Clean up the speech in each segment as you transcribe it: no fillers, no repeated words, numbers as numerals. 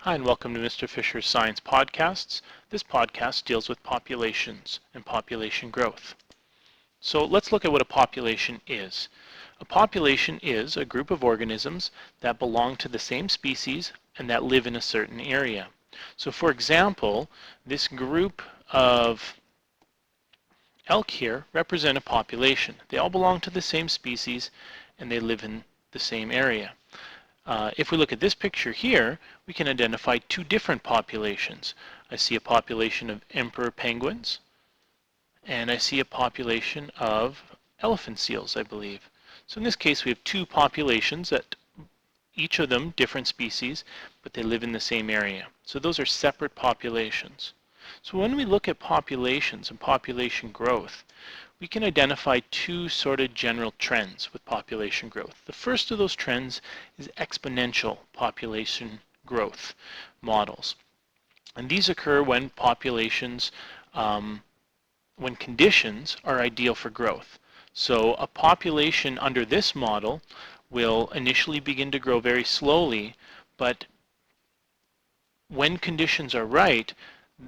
Hi, and welcome to Mr. Fisher's Science Podcasts. This podcast deals with populations and population growth. So let's look at what a population is. A population is a group of organisms that belong to the same species and that live in a certain area. So for example, this group of elk here represent a population. They all belong to the same species and they live in the same area. If we look at this picture here, we can identify two different populations. I see a population of emperor penguins, and I see a population of elephant seals, I believe. So in this case, we have two populations that each of them different species, but they live in the same area. So those are separate populations. So when we look at populations and population growth, we can identify two sort of general trends with population growth. The first of those trends is exponential population growth models. And these occur when populations, when conditions are ideal for growth. So a population under this model will initially begin to grow very slowly, but when conditions are right,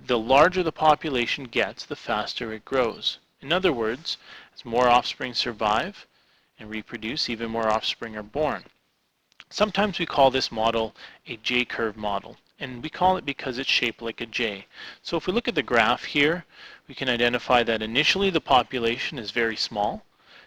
the larger the population gets, the faster it grows. In other words, as more offspring survive and reproduce, even more offspring are born. Sometimes we call this model a J-curve model, and we call it because it's shaped like a J. So if we look at the graph here, we can identify that initially the population is very small.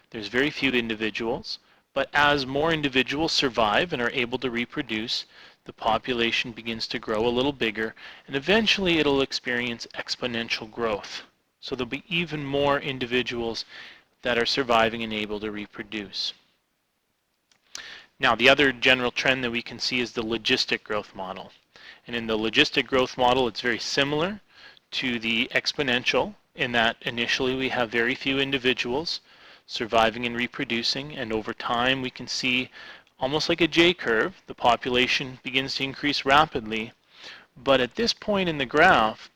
There's very few individuals, but as more individuals survive and are able to reproduce, the population begins to grow a little bigger, and eventually it'll experience exponential growth. So there'll be even more individuals that are surviving and able to reproduce. Now, the other general trend that we can see is the logistic growth model. And in the logistic growth model, it's very similar to the exponential in that initially we have very few individuals surviving and reproducing, and over time we can see almost like a J-curve, the population begins to increase rapidly, but at this point in the graph,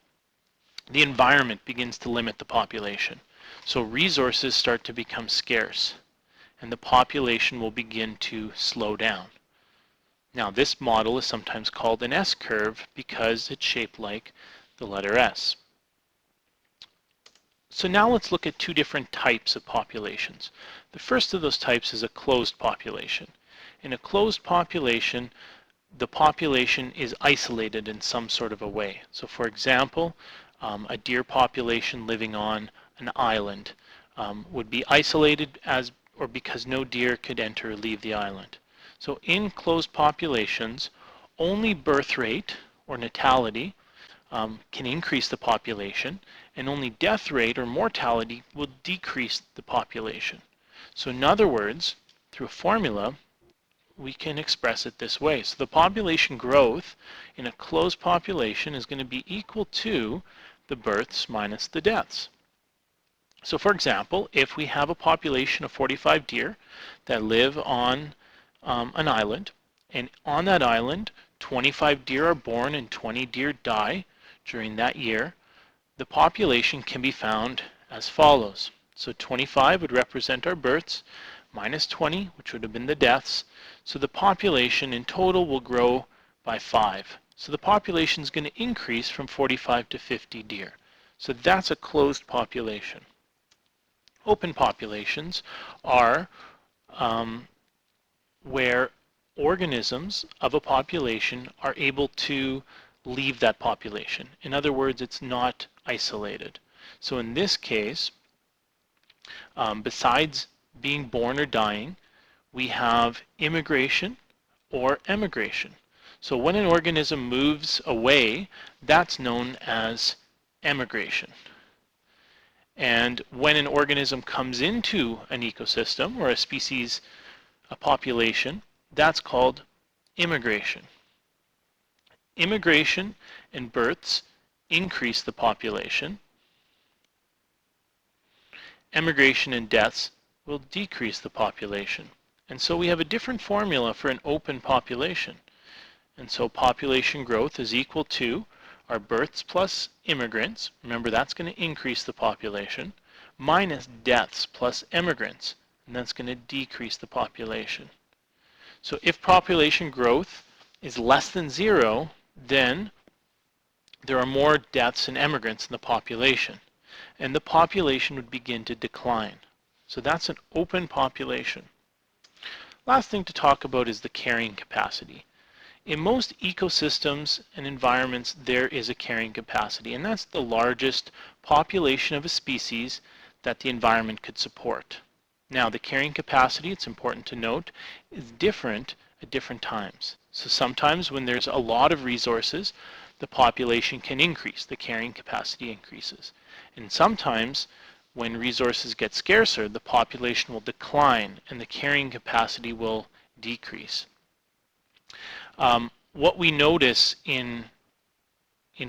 the environment begins to limit the population. So resources start to become scarce, and the population will begin to slow down. Now this model is sometimes called an S-curve because it's shaped like the letter S. So now let's look at two different types of populations. The first of those types is a closed population. In a closed population, the population is isolated in some sort of a way. So for example, a deer population living on an island would be isolated because no deer could enter or leave the island. So in closed populations, only birth rate or natality can increase the population, and only death rate or mortality will decrease the population. So in other words, through a formula, we can express it this way. So the population growth in a closed population is going to be equal to the births minus the deaths. So for example, if we have a population of 45 deer that live on an island, and on that island 25 deer are born and 20 deer die during that year, the population can be found as follows. So 25 would represent our births, minus 20, which would have been the deaths. So the population in total will grow by 5. So the population is going to increase from 45 to 50 deer. So that's a closed population. Open populations are where organisms of a population are able to leave that population. In other words, it's not isolated. So in this case, besides being born or dying, we have immigration or emigration. So when an organism moves away, that's known as emigration. And when an organism comes into an ecosystem or a species, a population, that's called immigration. Immigration and births increase the population. Emigration and deaths will decrease the population. And so we have a different formula for an open population. And so population growth is equal to our births plus immigrants, remember that's going to increase the population, minus deaths plus emigrants, and that's going to decrease the population. So if population growth is less than 0, then there are more deaths and immigrants in the population, and the population would begin to decline. So that's an open population. Last thing to talk about is the carrying capacity. In most ecosystems and environments, there is a carrying capacity, and that's the largest population of a species that the environment could support. Now, the carrying capacity, it's important to note, is different at different times. So sometimes when there's a lot of resources, the population can increase, the carrying capacity increases. And sometimes when resources get scarcer, the population will decline and the carrying capacity will decrease. What we notice in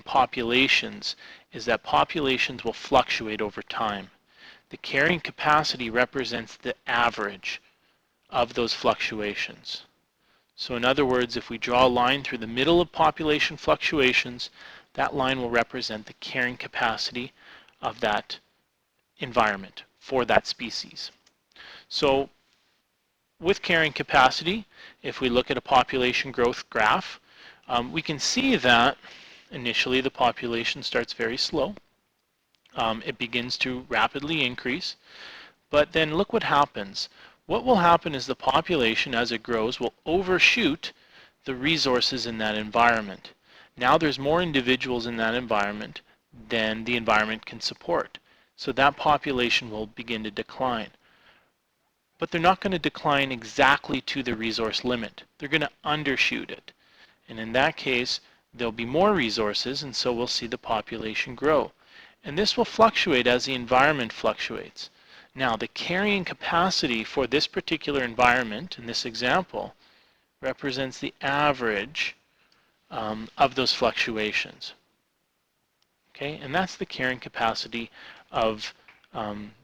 populations is that populations will fluctuate over time. The carrying capacity represents the average of those fluctuations. So in other words, if we draw a line through the middle of population fluctuations, that line will represent the carrying capacity of that environment for that species. So with carrying capacity, if we look at a population growth graph, we can see that initially the population starts very slow. It begins to rapidly increase, but then look what happens. What will happen is the population, as it grows, will overshoot the resources in that environment. Now there's more individuals in that environment than the environment can support. So that population will begin to decline. But they're not going to decline exactly to the resource limit. They're going to undershoot it. And in that case, there'll be more resources, and so we'll see the population grow. And this will fluctuate as the environment fluctuates. Now, the carrying capacity for this particular environment, in this example, represents the average of those fluctuations. Okay, and that's the carrying capacity of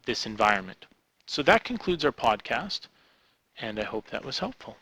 this environment. So that concludes our podcast, and I hope that was helpful.